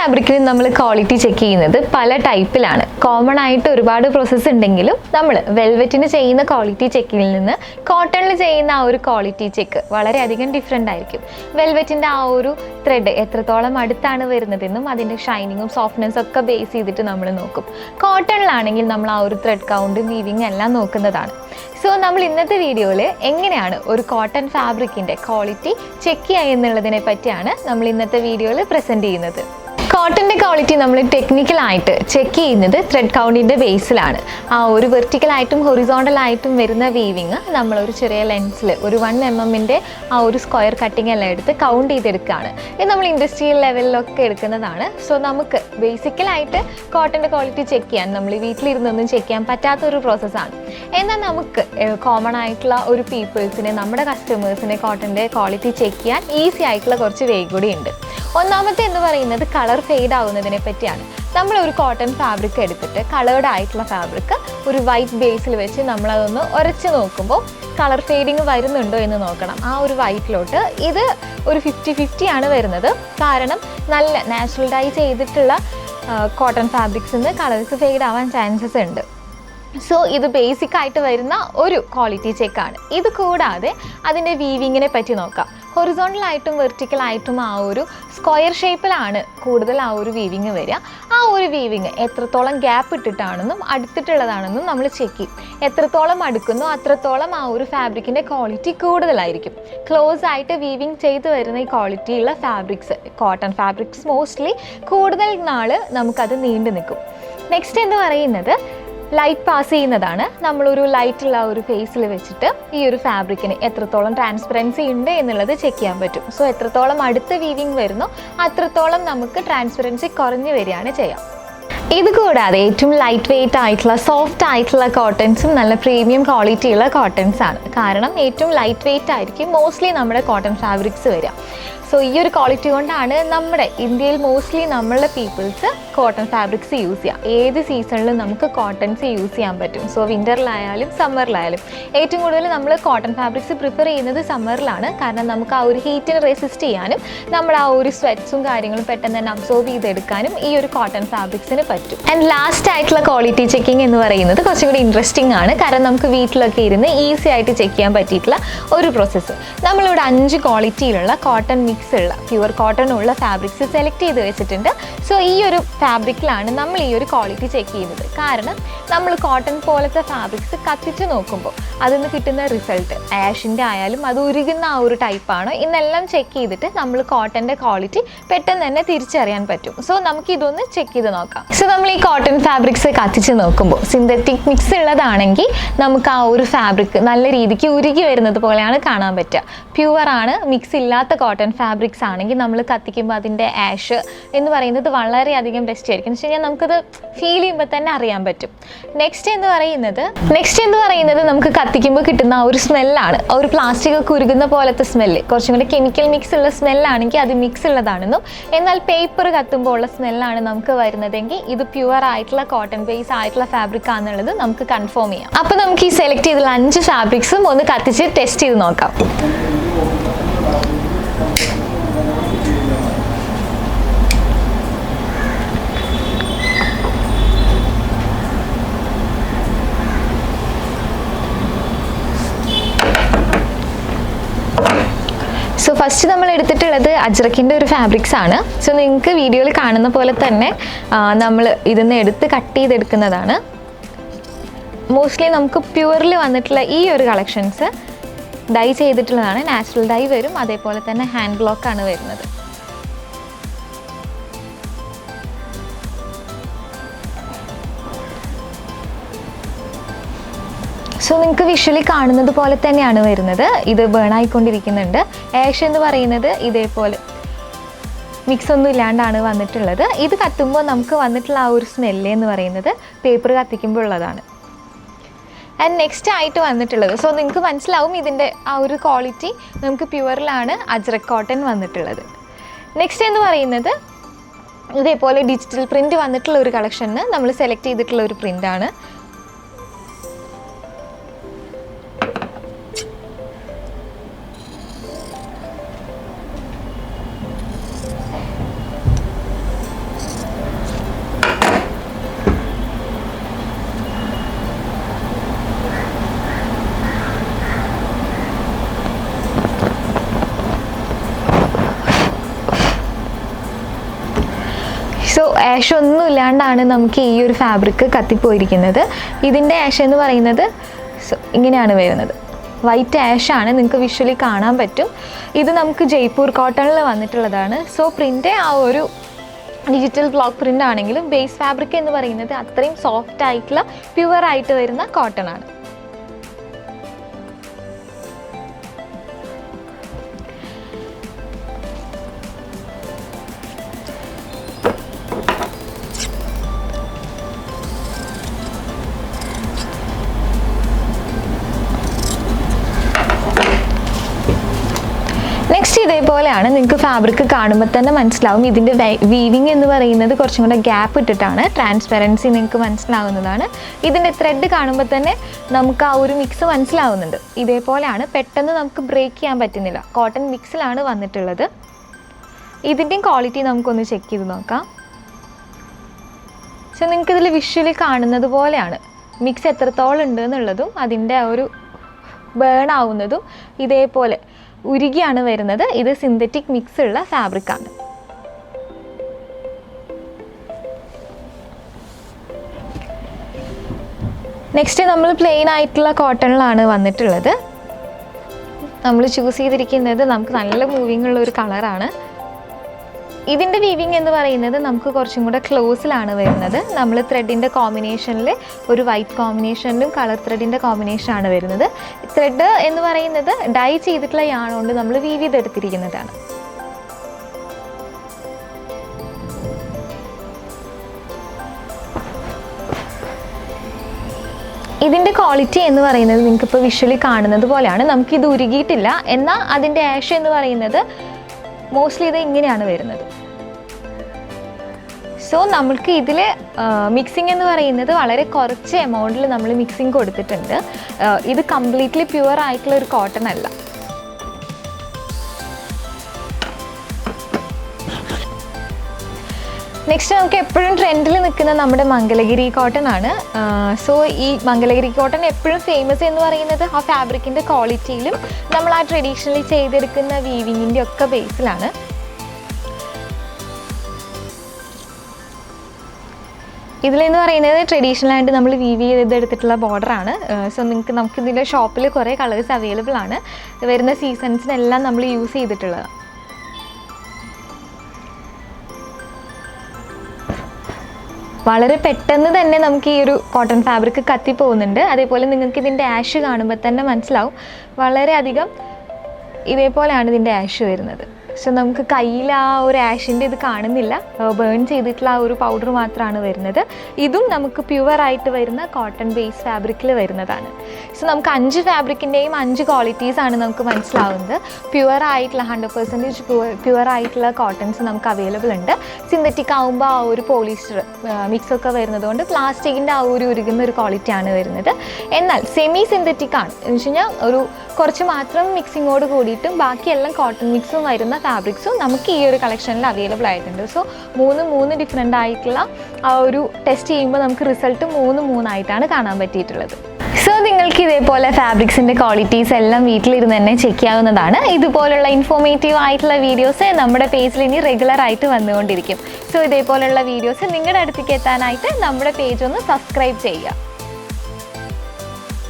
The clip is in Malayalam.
ഫാബ്രിക്കിൽ നമ്മൾ ക്വാളിറ്റി ചെക്ക് ചെയ്യുന്നത് പല ടൈപ്പിലാണ്. കോമൺ ആയിട്ട് ഒരുപാട് പ്രോസസ്സ് ഉണ്ടെങ്കിലും നമ്മൾ വെൽവെറ്റിന് ചെയ്യുന്ന ക്വാളിറ്റി ചെക്കിൽ നിന്ന് കോട്ടണിൽ ചെയ്യുന്ന ആ ഒരു ക്വാളിറ്റി ചെക്ക് വളരെയധികം ഡിഫറെൻ്റ് ആയിരിക്കും. വെൽവെറ്റിൻ്റെ ആ ഒരു ത്രെഡ് എത്രത്തോളം അടുത്താണ് വരുന്നതെന്നും അതിൻ്റെ ഷൈനിങ്ങും സോഫ്റ്റ്നെസ്സും ഒക്കെ ബേസ് ചെയ്തിട്ട് നമ്മൾ നോക്കും. കോട്ടണിലാണെങ്കിൽ നമ്മൾ ആ ഒരു ത്രെഡ് കൗണ്ടും വീവിങ് എല്ലാം നോക്കുന്നതാണ്. സോ നമ്മൾ ഇന്നത്തെ വീഡിയോയിൽ എങ്ങനെയാണ് ഒരു കോട്ടൺ ഫാബ്രിക്കിൻ്റെ ക്വാളിറ്റി ചെക്ക് ചെയ്യുക എന്നുള്ളതിനെ പറ്റിയാണ് നമ്മൾ ഇന്നത്തെ വീഡിയോയിൽ പ്രസൻറ്റ് ചെയ്യുന്നത്. കോട്ടൻ്റെ ക്വാളിറ്റി നമ്മൾ ടെക്നിക്കലായിട്ട് ചെക്ക് ചെയ്യുന്നത് ത്രെഡ് കൗണ്ടിൻ്റെ ബേസിലാണ്. ആ ഒരു വെർട്ടിക്കലായിട്ടും ഹൊറിസോണ്ടലായിട്ടും വരുന്ന വീവിങ് നമ്മളൊരു ചെറിയ ലെൻസിൽ ഒരു 1 mm ആ ഒരു സ്ക്വയർ കട്ടിങ് എല്ലാം എടുത്ത് കൗണ്ട് ചെയ്തെടുക്കുകയാണ്. ഇത് നമ്മൾ ഇൻഡസ്ട്രിയൽ ലെവലിലൊക്കെ എടുക്കുന്നതാണ്. സോ നമുക്ക് ബേസിക്കലായിട്ട് കോട്ടൻ്റെ ക്വാളിറ്റി ചെക്ക് ചെയ്യാൻ നമ്മൾ വീട്ടിലിരുന്നൊന്നും ചെക്ക് ചെയ്യാൻ പറ്റാത്തൊരു പ്രോസസ്സാണ്. എന്നാൽ നമുക്ക് കോമൺ ആയിട്ടുള്ള ഒരു പീപ്പിൾസിനെ, നമ്മുടെ കസ്റ്റമേഴ്സിനെ കോട്ടൻ്റെ ക്വാളിറ്റി ചെക്ക് ചെയ്യാൻ ഈസി ആയിട്ടുള്ള കുറച്ച് വേ കൂടി ഉണ്ട്. ഒന്നാമത്തെ എന്ന് പറയുന്നത് കളർ ഫെയ്ഡ് ആവുന്നതിനെ പറ്റിയാണ്. നമ്മൾ ഒരു കോട്ടൺ ഫാബ്രിക് എടുത്തിട്ട് കളേർഡ് ആയിട്ടുള്ള ഫാബ്രിക് ഒരു വൈറ്റ് ബേസിൽ വെച്ച് നമ്മളതൊന്ന് ഉരച്ച് നോക്കുമ്പോൾ കളർ ഫെയ്ഡിങ് വരുന്നുണ്ടോ എന്ന് നോക്കണം. ആ ഒരു വൈറ്റിലോട്ട് ഇത് ഒരു 50-50 ആണ് വരുന്നത്. കാരണം നല്ല നാച്ചുറൽ ഡൈ ചെയ്തിട്ടുള്ള കോട്ടൺ ഫാബ്രിക്സിൽ നിന്ന് കളേഴ്സ് ഫെയ്ഡ് ആവാൻ ചാൻസസ് ഉണ്ട്. സോ ഇത് ബേസിക് ആയിട്ട് വരുന്ന ഒരു ക്വാളിറ്റി ചെക്കാണ്. ഇത് കൂടാതെ അതിൻ്റെ വീവിങ്ങിനെ പറ്റി നോക്കാം. ഹൊറിസോണ്ടലായിട്ടും വെർട്ടിക്കലായിട്ടും ആ ഒരു സ്ക്വയർ ഷേപ്പിലാണ് കൂടുതൽ ആ ഒരു വീവിങ് വരിക. ആ ഒരു വീവിങ് എത്രത്തോളം ഗ്യാപ്പ് ഇട്ടിട്ടാണെന്നും അടുത്തിട്ടുള്ളതാണെന്നും നമ്മൾ ചെക്ക് ചെയ്യും. എത്രത്തോളം അടുക്കുന്നോ അത്രത്തോളം ആ ഒരു ഫാബ്രിക്കിൻ്റെ ക്വാളിറ്റി കൂടുതലായിരിക്കും. ക്ലോസ് ആയിട്ട് വീവിങ് ചെയ്ത് വരുന്ന ഈ ക്വാളിറ്റിയുള്ള ഫാബ്രിക്സ്, കോട്ടൺ ഫാബ്രിക്സ് മോസ്റ്റ്ലി കൂടുതൽ നാൾ നമുക്കത് നീണ്ടു നിൽക്കും. നെക്സ്റ്റ് എന്ന് പറയുന്നത് ലൈറ്റ് പാസ് ചെയ്യുന്നതാണ്. നമ്മളൊരു ലൈറ്റുള്ള ഒരു ഫേസിൽ വെച്ചിട്ട് ഈ ഒരു ഫാബ്രിക്കിന് എത്രത്തോളം ട്രാൻസ്പെറൻസി ഉണ്ട് എന്നുള്ളത് ചെക്ക് ചെയ്യാൻ പറ്റും. സോ എത്രത്തോളം അടുത്ത വീവിങ് വരുന്നോ അത്രത്തോളം നമുക്ക് ട്രാൻസ്പെറൻസി കുറഞ്ഞു വരികയാണ് ചെയ്യാം. ഇത് കൂടാതെ ഏറ്റവും ലൈറ്റ് വെയ്റ്റ് ആയിട്ടുള്ള സോഫ്റ്റ് ആയിട്ടുള്ള കോട്ടൺസും നല്ല പ്രീമിയം ക്വാളിറ്റിയുള്ള കോട്ടൺസ് ആണ്. കാരണം ഏറ്റവും ലൈറ്റ് വെയ്റ്റ് ആയിരിക്കും മോസ്റ്റ്ലി നമ്മുടെ കോട്ടൺ ഫാബ്രിക്സ് വരിക. സോ ഈ ഒരു ക്വാളിറ്റി കൊണ്ടാണ് നമ്മുടെ ഇന്ത്യയിൽ മോസ്റ്റ്ലി നമ്മളുടെ പീപ്പിൾസ് കോട്ടൺ ഫാബ്രിക്സ് യൂസ് ചെയ്യുക. ഏത് സീസണിലും നമുക്ക് കോട്ടൺസ് യൂസ് ചെയ്യാൻ പറ്റും. സോ വിൻ്ററിലായാലും സമ്മറിലായാലും ഏറ്റവും കൂടുതൽ നമ്മൾ കോട്ടൺ ഫാബ്രിക്സ് പ്രിഫർ ചെയ്യുന്നത് സമ്മറിലാണ്. കാരണം നമുക്ക് ആ ഒരു ഹീറ്റിന് റെസിസ്റ്റ് ചെയ്യാനും നമ്മൾ ആ ഒരു സ്വെറ്റ്സും കാര്യങ്ങളും പെട്ടെന്ന് തന്നെ അബ്സോർബ് ചെയ്തെടുക്കാനും ഈ ഒരു കോട്ടൺ ഫാബ്രിക്സിന് പറ്റും. ആൻഡ് ലാസ്റ്റ് ആയിട്ടുള്ള ക്വാളിറ്റി ചെക്കിങ് എന്ന് പറയുന്നത് കുറച്ചും കൂടി ഇൻട്രസ്റ്റിംഗ് ആണ്. കാരണം നമുക്ക് വീട്ടിലൊക്കെ ഇരുന്ന് ഈസി ആയിട്ട് ചെക്ക് ചെയ്യാൻ പറ്റിയിട്ടുള്ള ഒരു പ്രോസസ്സ്. നമ്മളിവിടെ 5 ക്വാളിറ്റിയിലുള്ള കോട്ടൺ മിക്സ് ഉള്ള പ്യുവർ കോട്ടൺ ഉള്ള ഫാബ്രിക്സ് സെലക്ട് ചെയ്ത് വെച്ചിട്ടുണ്ട്. സോ ഈ ഒരു ഫാബ്രിക്കിലാണ് നമ്മൾ ഈ ഒരു ക്വാളിറ്റി ചെക്ക് ചെയ്യുന്നത്. കാരണം നമ്മൾ കോട്ടൺ പോലത്തെ ഫാബ്രിക്സ് കത്തിച്ച് നോക്കുമ്പോൾ അതിൽ നിന്ന് കിട്ടുന്ന റിസൾട്ട് ആഷിൻ്റെ ആയാലും അത് ഉരുകുന്ന ആ ഒരു ടൈപ്പാണ് ഇന്നെല്ലാം ചെക്ക് ചെയ്തിട്ട് നമ്മൾ കോട്ടൻ്റെ ക്വാളിറ്റി പെട്ടെന്ന് തന്നെ തിരിച്ചറിയാൻ പറ്റും. സോ നമുക്ക് ഇതൊന്ന് ചെക്ക് ചെയ്ത് നോക്കാം. സോ നമ്മൾ ഈ കോട്ടൺ ഫാബ്രിക്സ് കത്തിച്ച് നോക്കുമ്പോൾ സിന്തറ്റിക് മിക്സ് ഉള്ളതാണെങ്കിൽ നമുക്ക് ആ ഒരു ഫാബ്രിക് നല്ല രീതിക്ക് ഉരുകി വരുന്നത് പോലെയാണ് കാണാൻ പറ്റുക. പ്യുവറാണ്, മിക്സ് ഇല്ലാത്ത കോട്ടൺ ഫാബ്രിക്സ് ആണെങ്കിൽ നമ്മൾ കത്തിക്കുമ്പോൾ അതിൻ്റെ ആഷ് എന്ന് പറയുന്നത് വളരെയധികം ബെസ്റ്റ് ആയിരിക്കും. എന്ന് വെച്ച് കഴിഞ്ഞാൽ നമുക്കത് ഫീൽ ചെയ്യുമ്പോൾ തന്നെ അറിയാൻ പറ്റും. നെക്സ്റ്റ് എന്ന് പറയുന്നത് നമുക്ക് കത്തിക്കുമ്പോൾ കിട്ടുന്ന ആ ഒരു സ്മെല്ലാണ്. ആ ഒരു പ്ലാസ്റ്റിക് ഒക്കെ ഉരുകുന്ന പോലത്തെ സ്മെല്ല്, കുറച്ചും കൂടി കെമിക്കൽ മിക്സ് ഉള്ള സ്മെല്ലാണെങ്കിൽ അത് മിക്സ് ഉള്ളതാണെന്നും, എന്നാൽ പേപ്പർ കത്തുമ്പോൾ ഉള്ള സ്മെല്ലാണ് നമുക്ക് വരുന്നതെങ്കിൽ ഇത് പ്യുവർ ആയിട്ടുള്ള കോട്ടൺ ബേസ് ആയിട്ടുള്ള ഫാബ്രിക് ആണെന്നുള്ളത് നമുക്ക് കൺഫേം ചെയ്യാം. അപ്പോൾ നമുക്ക് ഈ സെലക്ട് ചെയ്തുള്ള 5 ഫാബ്രിക്സും ഒന്ന് കത്തിച്ച് ടെസ്റ്റ് ചെയ്ത് നോക്കാം. സോ ഫസ്റ്റ് നമ്മൾ എടുത്തിട്ടുള്ളത് അജ്രക്കിൻ്റെ ഒരു ഫാബ്രിക്സ് ആണ്. സോ നിങ്ങൾക്ക് വീഡിയോയിൽ കാണുന്ന പോലെ തന്നെ നമ്മൾ ഇതിന്ന് എടുത്ത് കട്ട് ചെയ്തെടുക്കുന്നതാണ്. മോസ്റ്റ്ലി നമുക്ക് പ്യുവറിൽ വന്നിട്ടുള്ള ഈ ഒരു കളക്ഷൻസ് ഡൈ ചെയ്തിട്ടുള്ളതാണ്. നാച്ചുറൽ ഡൈ വരും, അതേപോലെ തന്നെ ഹാൻഡ് ബ്ലോക്കാണ് വരുന്നത്. സോ നിങ്ങൾക്ക് വിഷ്വലി കാണുന്നത് പോലെ തന്നെയാണ് വരുന്നത്. ഇത് ബേൺ ആയിക്കൊണ്ടിരിക്കുന്നുണ്ട്. ആഷ് എന്ന് പറയുന്നത് ഇതേപോലെ മിക്സ് ഒന്നും ഇല്ലാണ്ടാണ് വന്നിട്ടുള്ളത്. ഇത് കത്തുമ്പോൾ നമുക്ക് വന്നിട്ടുള്ള ആ ഒരു സ്മെല്ല് എന്ന് പറയുന്നത് പേപ്പർ കത്തിക്കുമ്പോൾ ഉള്ളതാണ്. ആൻഡ് നെക്സ്റ്റ് ആയിട്ട് വന്നിട്ടുള്ളത്, സോ നിങ്ങൾക്ക് മനസ്സിലാവും ഇതിൻ്റെ ആ ഒരു ക്വാളിറ്റി നമുക്ക് പ്യുവറിലാണ് അജ്രക് കോട്ടൺ വന്നിട്ടുള്ളത്. നെക്സ്റ്റ് എന്ന് പറയുന്നത് ഇതേപോലെ ഡിജിറ്റൽ പ്രിൻറ്റ് വന്നിട്ടുള്ള ഒരു കളക്ഷന് നമ്മൾ സെലക്ട് ചെയ്തിട്ടുള്ള ഒരു പ്രിൻ്റാണ്. സോ ആഷ് ഒന്നും ഇല്ലാണ്ടാണ് നമുക്ക് ഈ ഒരു ഫാബ്രിക് കത്തിപ്പോയിരിക്കുന്നത്. ഇതിൻ്റെ ആഷ് എന്ന് പറയുന്നത് ഇങ്ങനെയാണ് വരുന്നത്. വൈറ്റ് ആഷാണ്, നിങ്ങൾക്ക് വിഷ്വലി കാണാൻ പറ്റും. ഇത് നമുക്ക് ജയ്പൂർ കോട്ടണിൽ വന്നിട്ടുള്ളതാണ്. സോ പ്രിൻ്റ് ആ ഒരു ഡിജിറ്റൽ ബ്ലോക്ക് പ്രിൻ്റ് ആണെങ്കിലും ബേസ് ഫാബ്രിക് എന്ന് പറയുന്നത് അത്രയും സോഫ്റ്റ് ആയിട്ടുള്ള പ്യുവർ ആയിട്ട് വരുന്ന കോട്ടൺ ആണ്. നെക്സ്റ്റ് ഇതേപോലെയാണ്. നിങ്ങൾക്ക് ഫാബ്രിക് കാണുമ്പോൾ തന്നെ മനസ്സിലാവും ഇതിൻ്റെ വീവിങ് എന്ന് പറയുന്നത് കുറച്ചും കൂടെ ഗ്യാപ്പ് ഇട്ടിട്ടാണ്. ട്രാൻസ്പെറൻസി നിങ്ങൾക്ക് മനസ്സിലാവുന്നതാണ്. ഇതിൻ്റെ ത്രെഡ് കാണുമ്പോൾ തന്നെ നമുക്ക് ആ ഒരു മിക്സ് മനസ്സിലാവുന്നുണ്ട്. ഇതേപോലെയാണ്, പെട്ടെന്ന് നമുക്ക് ബ്രേക്ക് ചെയ്യാൻ പറ്റുന്നില്ല. കോട്ടൺ മിക്സിലാണ് വന്നിട്ടുള്ളത്. ഇതിൻ്റെയും ക്വാളിറ്റി നമുക്കൊന്ന് ചെക്ക് ചെയ്ത് നോക്കാം. സോ നിങ്ങൾക്ക് ഇതിൽ വിഷ്വലി കാണുന്നത് പോലെയാണ് മിക്സ് എത്രത്തോളം ഉണ്ട് എന്നുള്ളതും അതിൻ്റെ ഒരു ബേൺ ആവുന്നതും ഇതേപോലെ ഉരുകിയാണ് വരുന്നത്. ഇത് സിന്തറ്റിക് മിക്സ് ഉള്ള ഫാബ്രിക്കാണ്. നെക്സ്റ്റ് നമ്മൾ പ്ലെയിൻ ആയിട്ടുള്ള കോട്ടണിലാണ് വന്നിട്ടുള്ളത്. നമ്മൾ ചൂസ് ചെയ്തിരിക്കുന്നത് നമുക്ക് നല്ല മൂവിങ് ഉള്ള ഒരു കളറാണ്. ഇതിൻ്റെ വീവിങ് എന്ന് പറയുന്നത് നമുക്ക് കുറച്ചും കൂടെ ക്ലോസിലാണ് വരുന്നത്. നമ്മൾ ത്രെഡിൻ്റെ കോമ്പിനേഷനിൽ ഒരു വൈറ്റ് കോമ്പിനേഷനിലും കളർ ത്രെഡിൻ്റെ കോമ്പിനേഷനാണ് വരുന്നത്. ത്രെഡ് എന്ന് പറയുന്നത് ഡൈ ചെയ്തിട്ടുള്ള യാൺ കൊണ്ട് നമ്മൾ വീവ് ചെയ്തെടുത്തിരിക്കുന്നതാണ്. ഇതിൻ്റെ ക്വാളിറ്റി എന്ന് പറയുന്നത് നിങ്ങൾക്കിപ്പോൾ വിഷ്വലി കാണുന്നത് പോലെയാണ്. നമുക്കിത് ഉരുകിയിട്ടില്ല. എന്നാൽ അതിൻ്റെ ആഷ് എന്ന് പറയുന്നത് മോസ്റ്റ്ലി ഇത് ഇങ്ങനെയാണ് വരുന്നത്. സോ നമ്മൾക്ക് ഇതിൽ മിക്സിംഗ് എന്ന് പറയുന്നത് വളരെ കുറച്ച് എമൗണ്ടിൽ നമ്മൾ മിക്സിംഗ് കൊടുത്തിട്ടുണ്ട്. ഇത് കംപ്ലീറ്റ്ലി പ്യുവർ ആയിട്ടുള്ള ഒരു കോട്ടൺ അല്ല. നെക്സ്റ്റ് നമുക്ക് എപ്പോഴും ട്രെൻഡിൽ നിൽക്കുന്ന നമ്മുടെ മംഗലഗിരി കോട്ടൺ ആണ്. സോ ഈ മംഗലഗിരി കോട്ടൺ എപ്പോഴും ഫേമസ് എന്ന് പറയുന്നത് ആ ഫാബ്രിക്കിൻ്റെ ക്വാളിറ്റിയിലും നമ്മൾ ആ ട്രഡീഷണലി ചെയ്തെടുക്കുന്ന വീവിങ്ങിൻ്റെ ഒക്കെ ബേസിലാണ്. ഇതിലെന്ന് പറയുന്നത് ട്രഡീഷണൽ ആയിട്ട് നമ്മൾ വീവ് ചെയ്തെടുത്തിട്ടുള്ള ബോർഡറാണ്. സോ നമുക്കിതിൻ്റെ ഷോപ്പിൽ കുറേ കളേഴ്സ് അവൈലബിൾ ആണ്. വരുന്ന സീസൺസിനെല്ലാം നമ്മൾ യൂസ് ചെയ്തിട്ടുള്ളത്. വളരെ പെട്ടെന്ന് തന്നെ നമുക്ക് ഈ ഒരു കോട്ടൺ ഫാബ്രിക് കത്തിപ്പോകുന്നുണ്ട്. അതേപോലെ നിങ്ങൾക്ക് ഇതിൻ്റെ ആഷ് കാണുമ്പോൾ തന്നെ മനസ്സിലാവും വളരെയധികം ഇതേപോലെയാണ് ഇതിൻ്റെ ആഷ് വരുന്നത്. സോ നമുക്ക് കയ്യിൽ ആ ഒരു ആഷിൻ്റെ ഇത് കാണുന്നില്ല. ബേൺ ചെയ്തിട്ടുള്ള ആ ഒരു പൗഡർ മാത്രമാണ് വരുന്നത്. ഇതും നമുക്ക് പ്യുവറായിട്ട് വരുന്ന കോട്ടൺ ബേസ് ഫാബ്രിക്കിൽ വരുന്നതാണ്. സോ നമുക്ക് 5 ഫാബ്രിക്കിൻ്റെയും 5 ക്വാളിറ്റീസാണ് നമുക്ക് മനസ്സിലാവുന്നത്. പ്യുവറായിട്ടുള്ള 100% പ്യുവറായിട്ടുള്ള കോട്ടൺസ് നമുക്ക് അവൈലബിൾ ഉണ്ട്. സിന്തറ്റിക് ആകുമ്പോൾ ആ ഒരു പോളിസ്റ്റർ മിക്സൊക്കെ വരുന്നത് കൊണ്ട് പ്ലാസ്റ്റിക്കിൻ്റെ ആ ഒരു ഉരുകുന്ന ഒരു ക്വാളിറ്റിയാണ് വരുന്നത്. എന്നാൽ സെമി സിന്തറ്റിക് ആണ് എന്ന് വെച്ച് കഴിഞ്ഞാൽ ഒരു കുറച്ച് മാത്രം മിക്സിങ്ങോട് കൂടിയിട്ടും ബാക്കിയെല്ലാം കോട്ടൺ മിക്സും വരുന്ന ഫാബ്രിക്സും നമുക്ക് ഈ ഒരു കളക്ഷനിൽ അവൈലബിൾ ആയിട്ടുണ്ട്. സോ 3 ഡിഫറെൻ്റ് ആയിട്ടുള്ള ആ ഒരു ടെസ്റ്റ് ചെയ്യുമ്പോൾ നമുക്ക് റിസൾട്ട് 3 ആയിട്ടാണ് കാണാൻ പറ്റിയിട്ടുള്ളത്. സോ നിങ്ങൾക്ക് ഇതേപോലെ ഫാബ്രിക്സിൻ്റെ ക്വാളിറ്റീസ് എല്ലാം വീട്ടിലിരുന്ന് തന്നെ ചെക്ക് ചെയ്യാവുന്നതാണ്. ഇതുപോലുള്ള ഇൻഫോർമേറ്റീവ് ആയിട്ടുള്ള വീഡിയോസ് നമ്മുടെ പേജിൽ ഇനി റെഗുലർ ആയിട്ട് വന്നുകൊണ്ടിരിക്കും. സോ ഇതേപോലുള്ള വീഡിയോസ് നിങ്ങളുടെ അടുത്തേക്ക് എത്താനായിട്ട് നമ്മുടെ പേജ് ഒന്ന് സബ്സ്ക്രൈബ് ചെയ്യുക.